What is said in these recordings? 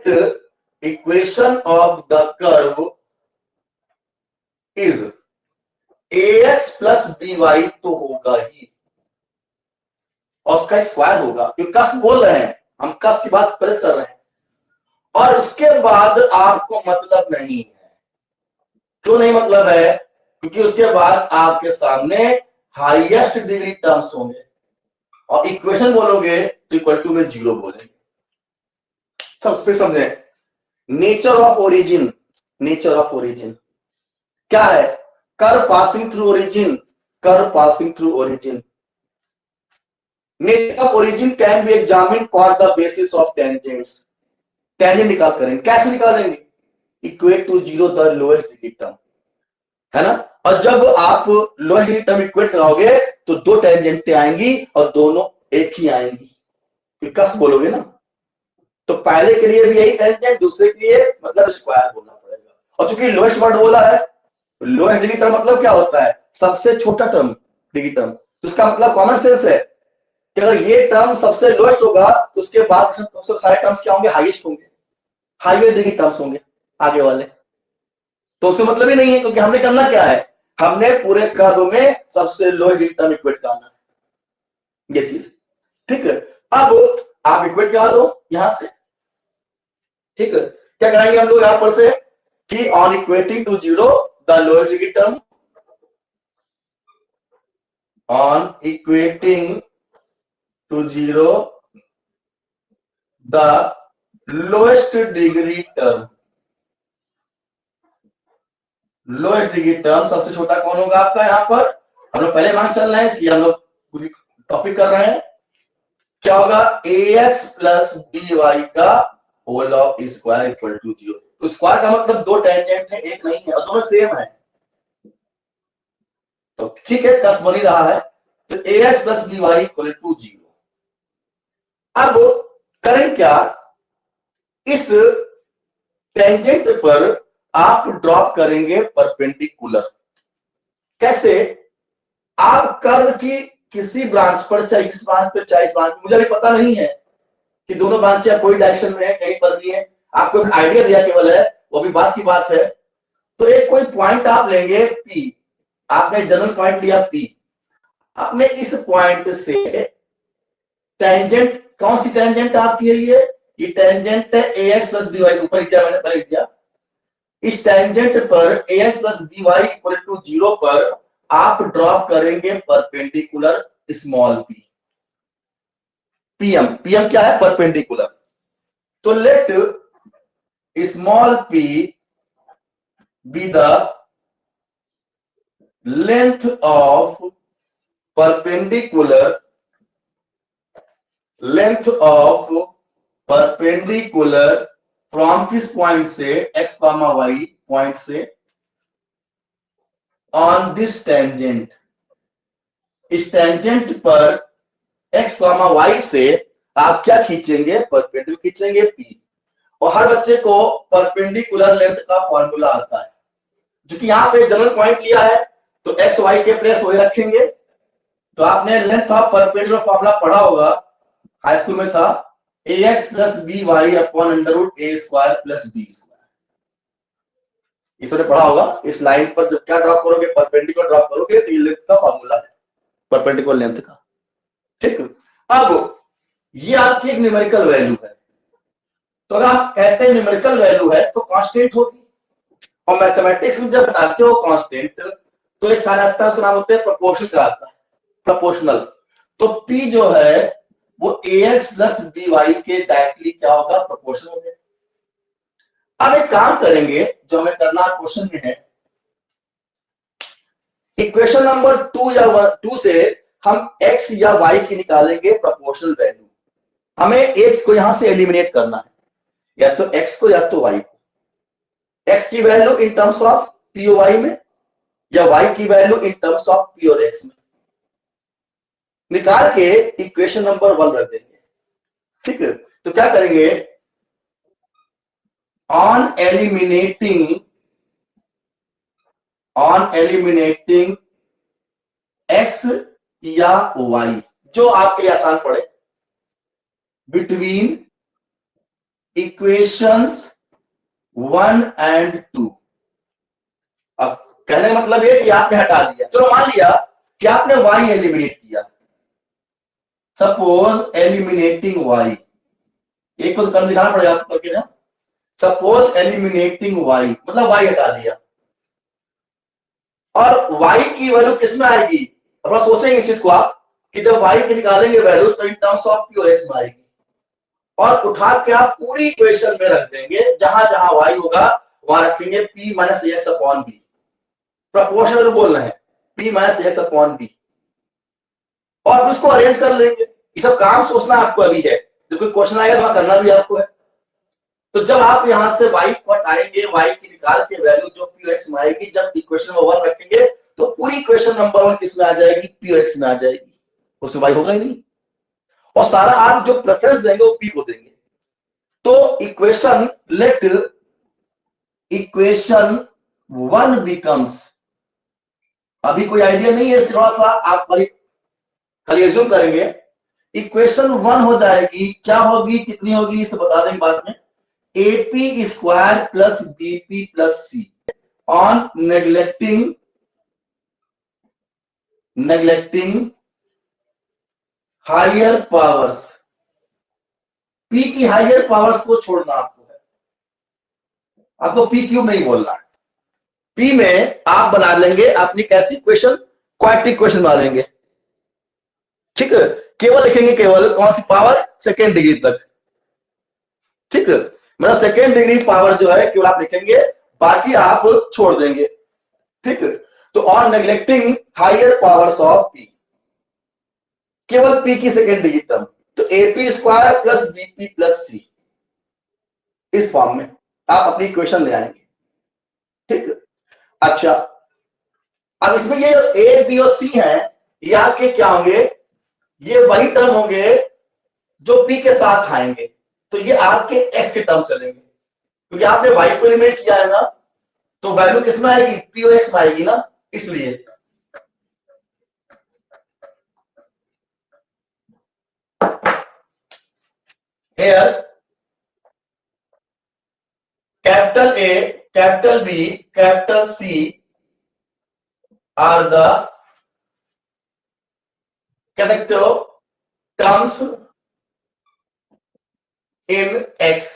Let equation of the curve is ax plus by तो होगा ही और उसका स्क्वायर होगा, क्योंकि कष्ट बोल रहे हैं, हम कष्ट की बात प्रेस कर रहे हैं। और उसके बाद आपको मतलब नहीं है। क्यों नहीं मतलब है? क्योंकि उसके बाद आपके सामने हाईएस्ट डिग्री टर्म्स होंगे और इक्वेशन बोलोगे तो इक्वल टू में जीरो बोलेंगे। सबसे समझे nature of origin. Nature of origin क्या है? Curve passing through origin, curve passing through origin. Nature of origin can be examined for the basis of tangents. Tangent निकाल करेंगे, कैसे निकालेंगे? Equate to zero the lowest degree term, है ना। और जब आप लोएस्ट डिग्री टर्म इक्वेट कराओगे तो दो टेंजेंटें आएंगी और दोनों एक ही आएंगी, कस बोलोगे ना। तो पहले के लिए भी यही टेंजेंट, दूसरे के लिए मतलब स्क्वायर बोलना पड़ेगा। और चूंकि लोएस्ट वर्ड बोला है, लोएस्ट डिग्री टर्म मतलब क्या होता है? सबसे छोटा टर्म, डिग्री टर्म। तो इसका मतलब कॉमन सेंस है कि अगर ये टर्म सबसे लोएस्ट होगा तो उसके बाद सारे टर्म्स क्या होंगे? हाईएस्ट होंगे, हाईएस्ट डिग्री टर्म्स होंगे आगे वाले। तो उससे मतलब ही नहीं है, क्योंकि हमने करना क्या है? हमने पूरे कर्व में सबसे लोएस्ट डिग्री टर्म इक्वेट करना है, ये चीज। ठीक है, अब आप इक्वेट करा दो यहां से। ठीक है, क्या कराएंगे हम लोग यहां पर से कि on equating to zero the lowest degree term, on equating to zero the lowest degree term. Lowest degree term सबसे छोटा कौन होगा आपका? यहां पर हम लोग पहले मान चल रहे हैं, इसलिए हम लोग टॉपिक कर रहे हैं। क्या होगा? ax प्लस by का whole of square equal to zero. तो स्क्वायर का मतलब दो टेंजेंट है, एक नहीं है, और दोनों सेम है। तो ठीक है, कस बन ही रहा है। तो ax plus by equal to zero. अब करें क्या? इस टेंजेंट पर आप ड्रॉप करेंगे परपेंडिकुलर। कैसे? आप कर्व की किसी ब्रांच पर, चाहे इस ब्रांच पर चाहे इस ब्रांच पर, मुझे अभी पता नहीं है कि दोनों ब्रांच कोई डायरेक्शन में है, कहीं पर भी है, आपको आइडिया दिया केवल है, वो भी बात की बात है। तो एक कोई पॉइंट आप लेंगे P, आपने जनरल पॉइंट लिया P, आपने इस पॉइंट से टेंजेंट, कौन सी टेंजेंट आपकी है? ये टेंजेंट है ax प्लस by, ऊपर लिखा मैंने, पहले लिख दिया। इस टेंजेंट पर ax plus by equal to zero पर आप ड्रॉप करेंगे perpendicular small p। PM, PM क्या है? परपेंडिकुलर। तो let small p be the length of perpendicular, length of perpendicular from किस पॉइंट से? x, y पॉइंट से ऑन दिस टेंजेंट। इस टेंजेंट पर x, y से आप क्या खींचेंगे? परपेंडिकुलर खींचेंगे p। और हर बच्चे को परपेंडिकुलर लेंथ का फॉर्मूला आता है, जो कि यहां पे जनरल पॉइंट लिया है तो x, y के प्लेस वही रखेंगे। तो आपने लेंथ ऑफ परपेंडिकुलर फॉर्मूला पढ़ा होगा, हाई स्कूल में था, ax plus by upon under root a square plus b square. इसने पढ़ा होगा। इस लाइन पर जब क्या ड्रॉप करोगे? परपेंडिकुलर ड्रॉप करोगे तो ये लेंथ का फॉर्मूला है, परपेंडिकुलर लेंथ का। ठीक, अब ये आपकी एक न्यूमेरिकल वैल्यू है। तो अगर आप कहते हैं न्यूमेरिकल वैल्यू है तो कांस्टेंट होगी, और मैथमेटिक्स में जब बताते हो कांस्टेंट तो एक साइन आता है, उसका नाम होता है प्रोपोर्शनल कराता है, प्रोपोर्शनल। तो p जो है वो ax प्लस by के डायरेक्टली क्या होगा? प्रोपोर्शनल होगा। अब एक काम करेंगे जो हमें करना क्वेश्चन में है, इक्वेशन नंबर 2 या 2 से हम x या y की निकालेंगे प्रोपोर्शनल वैल्यू। हमें x को यहां से एलिमिनेट करना है, या तो x को या तो y को। x की value in terms of p और y में, या y की value in terms of p और x में। निकाल के इक्वेशन नंबर 1 रख देंगे। ठीक है, तो क्या करेंगे? ऑन एलिमिनेटिंग x या y, जो आपके लिए आसान पड़े, बिटवीन इक्वेशंस 1 एंड 2। अब कहने का मतलब ये कि आपने हटा दिया, चलो मान लिया कि आपने y एलिमिनेट किया, सपोज एलिमिनेटिंग y, एक को तो कर दिखाना पड़ेगा आपको करके ना। सपोज एलिमिनेटिंग y मतलब y हटा दिया, और y की वैल्यू किस में आएगी? थोड़ा सोचेंगे इस चीज को आप कि जब y की निकालेंगे वैल्यू तो इन टर्म्स ऑफ p और x में आएगी, और उठा के आप पूरी इक्वेशन में रख देंगे, जहां जहां y होगा वहां रखेंगे p minus X upon B, proportional बोलना है p minus X upon B, और फिर उसको अरेंज कर लेंगे। ये सब काम सोचना आपको अभी है, जब कोई क्वेश्चन आएगा वहां करना भी आपको है। तो जब आप यहां से y को हटाएंगे, y की निकाल के वैल्यू जो p और x में आएगी, जब इक्वेशन नंबर 1 रखेंगे तो पूरी इक्वेशन नंबर 1 किस में आ जाएगी? p और x में आ जाएगी, उसमें y होगा ही नहीं, और सारा आप जो प्रेफरेंस देंगे वो p को देंगे। तो इक्वेशन लेट इक्वेशन 1 बिकम्स, अभी कोई आइडिया नहीं है, थोड़ा सा आप खाली एज्यूम करेंगे, इक्वेशन 1 हो जाएगी, क्या होगी, कितनी होगी इसे बता देंगे बाद में, AP square plus BP plus C on neglecting higher powers. P की हायर पावर्स को छोड़ना आपको है, आपको P क्यों नहीं बोलना है। P में आप बना लेंगे अपनी कैसी इक्वेशन, क्वाड्रेटिक इक्वेशन बना लेंगे, ठीक है। केवल लिखेंगे केवल कौन सी पावर, सेकेंड डिग्री तक, ठीक है। मतलब सेकेंड डिग्री पावर जो है केवल आप लिखेंगे, बाकी आप छोड़ देंगे, ठीक है। तो on neglecting higher powers of P, केवल P की सेकेंड डिग्री टर्म, तो AP square plus BP plus C, इस फॉर्म में आप अपनी इक्वेशन ले आएंगे, ठीक है। अच्छा, अब इसमें ये A B और C है, ये आपके क्या होंगे, ये वही टर्म होंगे जो P के साथ आएंगे, तो ये आपके X के टर्म चलेंगे, क्योंकि आपने Y को एलिमिनेट किया है ना, तो वैल्यू किस में आएगी, P और X में आएगी ना, इसलिए here capital A, capital B, capital C are the, कह सकते हो, टर्म्स इन X,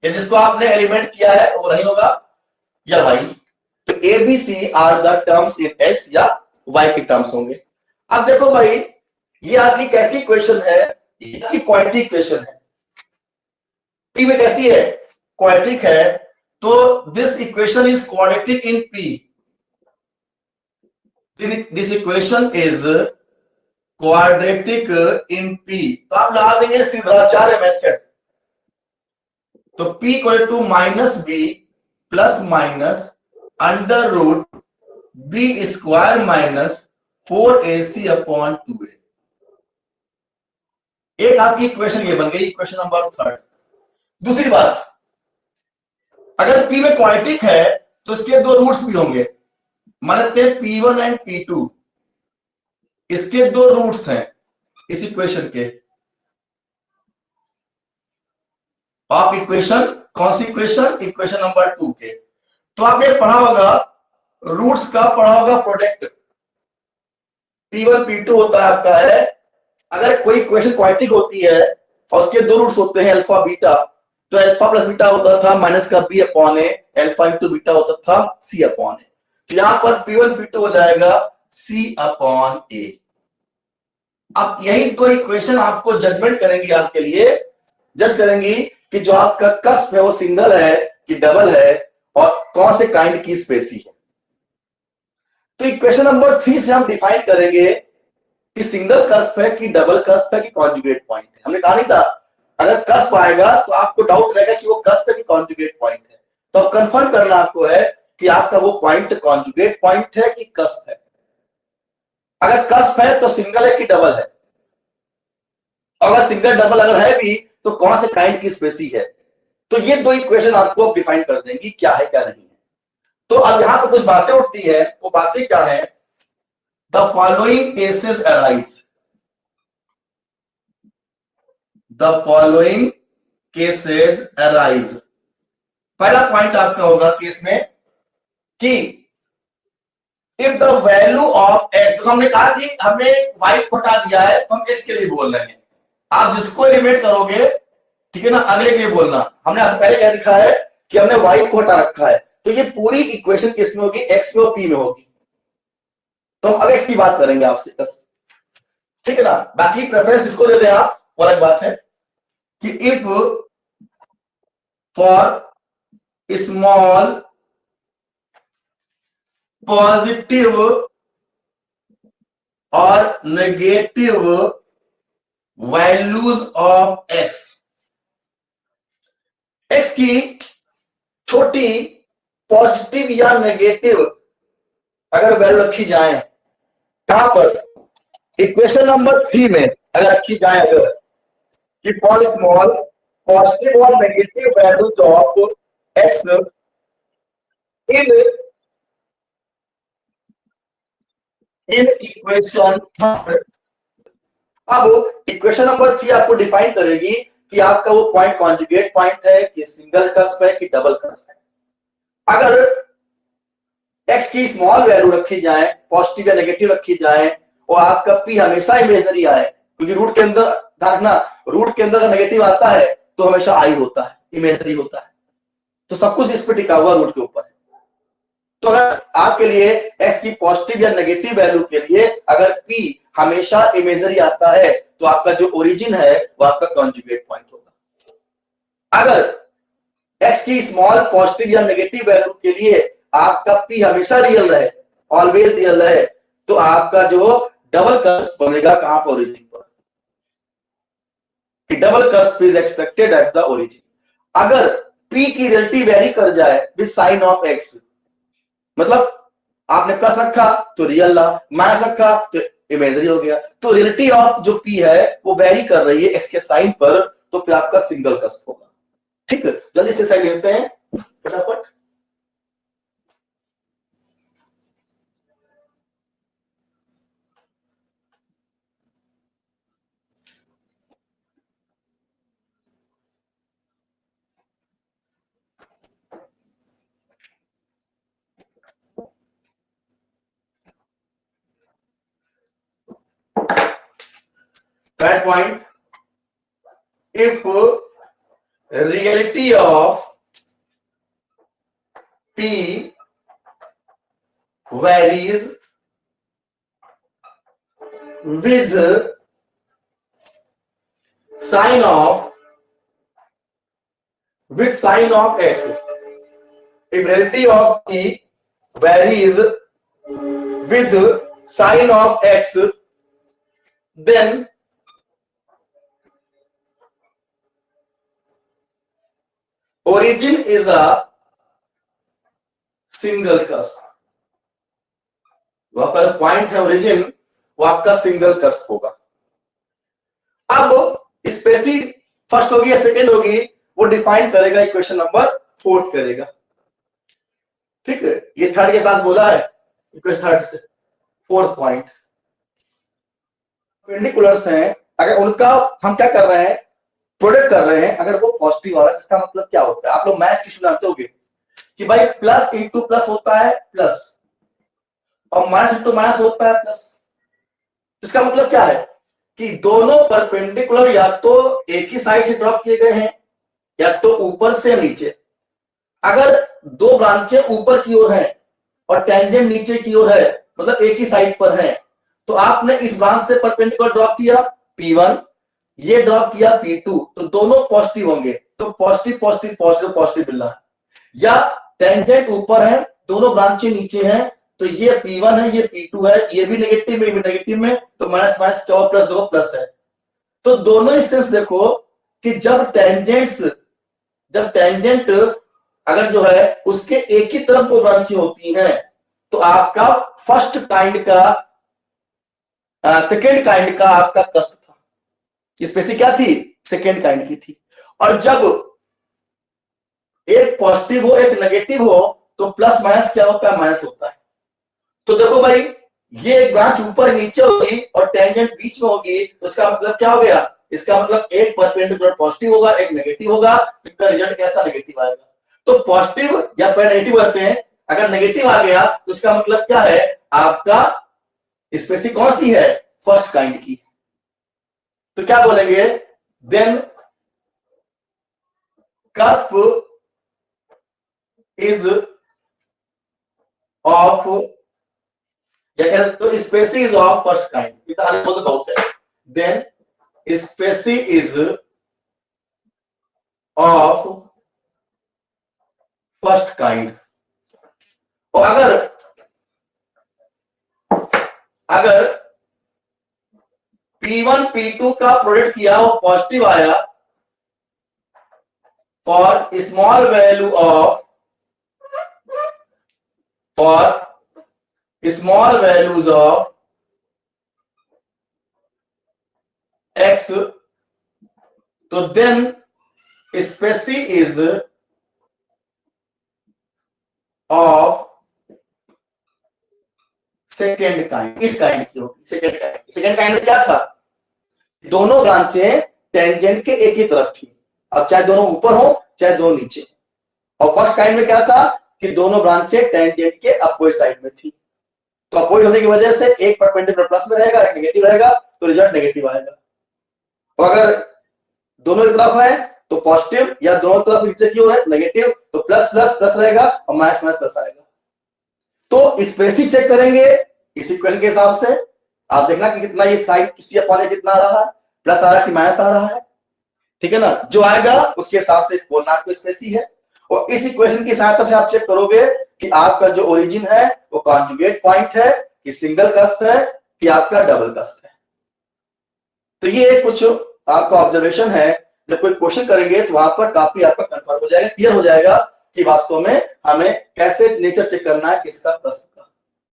जिसको आपने एलिमेंट किया है वो नहीं होगा या Y, तो A B C are the terms in X या Y के टर्म्स होंगे। अब देखो भाई, ये आपकी कैसी इक्वेशन है, ये आपकी क्वाड्रेटिक इक्वेशन है, P में कैसी है, क्वाड्रेटिक है, तो this equation is quadratic in P, this equation is quadratic in P, तो आप लगा देंगे सिद्धाचार्य मेथड, तो P equal to minus B plus minus under root B square minus 4AC upon 2A, एक आपकी इक्वेशन ये बन गई, इक्वेशन नंबर 3। दूसरी बात, अगर P में क्वाड्रेटिक है तो इसके दो रूट्स भी होंगे, मानते हैं P1 एंड P2, इसके दो रूट्स हैं इस इक्वेशन के, आप इक्वेशन, कौन सी इक्वेशन, इक्वेशन नंबर 2 के, तो आपने पढ़ा होगा, रूट्स का पढ़ा होगा प्रोडक्ट, P1 P2 होता है आपका है, अगर कोई इक्वेशन क्वाड्रेटिक होती है और उसके दो रूट्स होते हैं अल्फा बीटा, तो अल्फा प्लस बीटा होता था माइनस का बी अपॉन ए, अल्फा इंटू बीटा होता था सी अपॉन ए, तो यहां पर P1 P2 हो जाएगा सी अपॉन ए। अब यही दो इक्वेशन आपको जजमेंट करेंगी, आपके लिए जज करेंगी कि जो आपका कस्प है वो सिंगल है कि डबल है, और कौन से काइंड की स्पेसी है। तो इक्वेशन नंबर 3 से हम डिफाइन करेंगे कि सिंगल कस्प है कि डबल कस्प है कि कॉन्जुगेट पॉइंट है। हमने कहा नहीं था, अगर कस्प आएगा तो आपको डाउट रहेगा कि वो कस्प है कि कॉन्जुगेट पॉइंट है, तो अब कंफर्म करना आपको है कि आपका वो पॉइंट कॉन्जुगेट पॉइंट है कि कस्प है। अगर कस्प है तो सिंगल है कि डबल है, अगर सिंगल डबल अगर है भी तो कौन से काइंड की स्पेसी है। तो ये दो इक्वेशन आपको डिफाइन कर देंगी क्या है क्या नहीं है। तो अब यहां पर कुछ बातें उठती है, वो बातें क्या है, the following cases arise, the following cases arise. पहला पॉइंट आपका होगा केस में कि if the value of x, तो हमने कहा कि हमने वाई को हटा दिया है तो हम एक्स के लिए बोल रहे हैं। आप जिसको एलिमिनेट करोगे, ठीक है ना, अगले के लिए बोलना। हमने आपसे पहले क्या दिखा है कि हमने वाई को हटा रखा है, तो ये पूरी इक्वेशन किसमें होगी, एक्स में और पी में होगी। तो हम अब एक्स की बात करेंगे आपसे बस, ठीक है ना। बाकी प्रेफरेंस जिसको दे दें आप, वो अलग बात है कि इफ फॉर स्मॉल पॉजिटिव और negative values of x, x की छोटी पॉजिटिव या नेगेटिव अगर वैल्यू रखी जाए, कहां पर, इक्वेशन नंबर 3 में अगर रखी जाए, अगर कि फॉर स्मॉल पॉजिटिव और negative values of x in equation third. अब इक्वेशन नंबर 3 आपको डिफाइन करेगी कि आपका वो पॉइंट कॉन्जुगेट पॉइंट है कि सिंगल कस्प है कि डबल कस्प है। अगर एक्स की स्मॉल वैल्यू रखी जाए, पॉजिटिव या नेगेटिव रखी जाए, और आपका पी हमेशा इमेजनरी आए, क्योंकि रूट के अंदर देखना, रूट के अंदर अगर नेगेटिव आता है तो हमेशा आई होता है, इमेजनरी होता है, तो सब कुछ इस पर टिका हुआ रूट के ऊपर है। तो अगर आपके लिए एक्स की पॉजिटिव या नेगेटिव वैल्यू के लिए अगर पी हमेशा इमेजनरी आता है, तो आपका जो ओरिजिन है वो आपका कॉन्जुगेट पॉइंट होगा। अगर एक्स की स्मॉल पॉजिटिव या नेगेटिव वैल्यू के लिए आपका पी हमेशा रियल रहे, ऑलवेज रियल रहे, तो आपका जो डबल कस्प बनेगा कहां पर, ओरिजिन पर। Double cusp is expected at the origin. अगर पी की रियलिटी वेरी कर जाए विद साइन ऑफ एक्स, मतलब आपने प्लस रखा तो रियल ला, माइनस रखा तो इमेजरी हो गया, तो रियलिटी ऑफ जो पी है वो वेरी कर रही है एक्स के साइन पर, तो फिर आपका सिंगल कस्प होगा। ठीक है, जल्दी से साइन लेते हैं फटाफट। Third point, if reality of P varies with sign of x, if reality of P varies with sign of x, then origin is a single cusp. वहां पर पॉइंट है ओरिजिन, वो आपका सिंगल कस्प होगा। अब स्पेसी फर्स्ट होगी या second होगी, वो डिफाइन करेगा, इक्वेशन नंबर 4 करेगा। ठीक है, ये थर्ड के साथ बोला है, इक्वेशन थर्ड से फोर्थ पॉइंट। परपेंडिकुलर्स हैं, अगर उनका हम क्या कर रहे हैं, प्रोडक्ट कर रहे हैं, अगर वो पॉजिटिव आ रहा है, इसका मतलब क्या होता है, आप लोग मैथ्स की जानते होंगे कि भाई प्लस इंटू प्लस होता है प्लस, और माइनस इंटू माइनस होता है प्लस। इसका मतलब क्या है कि दोनों परपेंडिकुलर या तो एक ही साइड से ड्रॉप किए गए हैं या तो ऊपर से नीचे। अगर दो ब्रांचें ऊपर की ओर हैं और टेंजेंट नीचे की ओर है, मतलब एक ही साइड पर है, तो आपने इस ब्रांच से परपेंडिकुलर ड्रॉप किया P1, ये ड्रॉप किया P2, तो दोनों पॉजिटिव होंगे, तो पॉजिटिव पॉजिटिव पॉजिटिव पॉजिटिव मिल रहा है। या टेंजेंट ऊपर है, दोनों ब्रांचें नीचे हैं, तो ये P1 है, ये P2 है, ये भी नेगेटिव में, ये भी नेगेटिव में, तो माइनस माइनस क्या प्लस, दो प्लस है। तो दोनों इंस्टेंस देखो कि जब टेंजेंट अगर जो है उसके एक ही तरफ दो ब्रांचें होती हैं, तो आपका फर्स्ट काइंड का सेकेंड काइंड का आपका कस्प था। स्पेसी क्या थी, सेकेंड काइंड की थी। और जब एक पॉजिटिव हो एक नेगेटिव हो, तो प्लस माइनस क्या होता है, माइनस होता है। तो देखो भाई, ये एक ब्रांच ऊपर नीचे होगी और टेंजेंट बीच में होगी, तो इसका मतलब क्या हो गया इसका मतलब एक परपेंडिकुलर पॉजिटिव होगा, एक नेगेटिव होगा, इसका रिजल्ट कैसा नेगेटिव आएगा। तो पॉजिटिव या नेगेटिव करते हैं, अगर नेगेटिव आ गया तो इसका मतलब क्या है, आपका स्पेसी कौन सी है, फर्स्ट काइंड की। तो क्या बोलेंगे, देन cusp is of, या कहते तो species is of first kind, इतना बोलते बहुत है। Then species is of first kind. और अगर P1 P2 का प्रोडक्ट किया वो पॉजिटिव आया for small value of, for small values of x, तो then species is of second kind. इस काइंड की होगी सेकेंड काइंड में क्या था, दोनों ब्रांचें टेंजेंट के एक ही तरफ थी, अब चाहे दोनों ऊपर हो चाहे दोनों नीचे। और फर्स्ट काइंड में क्या था कि दोनों ब्रांचें टेंजेंट के अपोजिट साइड में थी, तो अपोजिट होने की वजह से एक परपेंडिकुलर प्लस में रहेगा, एक नेगेटिव रहेगा, तो रिजल्ट नेगेटिव आएगा। और अगर दोनों की तरफ है तो पॉजिटिव, या दोनों तरफ नीचे की ओर है नेगेटिव, तो प्लस प्लस प्लस रहेगा और माइनस माइनस प्लस आएगा। तो स्पेसिफिक चेक करेंगे इस इक्वेशन के हिसाब से, आप देखना कि कितना ये साइड किसी अपॉन कितना आ रहा है, प्लस आ रहा है कि माइनस आ रहा है, ठीक है ना, जो आएगा उसके हिसाब से इस बोलना आपको स्पेसी है। और इस इक्वेशन की सहायता से आप चेक करोगे कि आपका जो ओरिजिन है वो कॉन्जुगेट पॉइंट है कि सिंगल कस्प है कि आपका डबल कस्प है। तो ये कुछ आपका ऑब्जर्वेशन है, जब कोई क्वेश्चन करेंगे तो वहां पर काफी आपका कंफर्म हो जाएगा, क्लियर हो जाएगा कि वास्तव में हमें कैसे नेचर चेक करना है किसका कस्प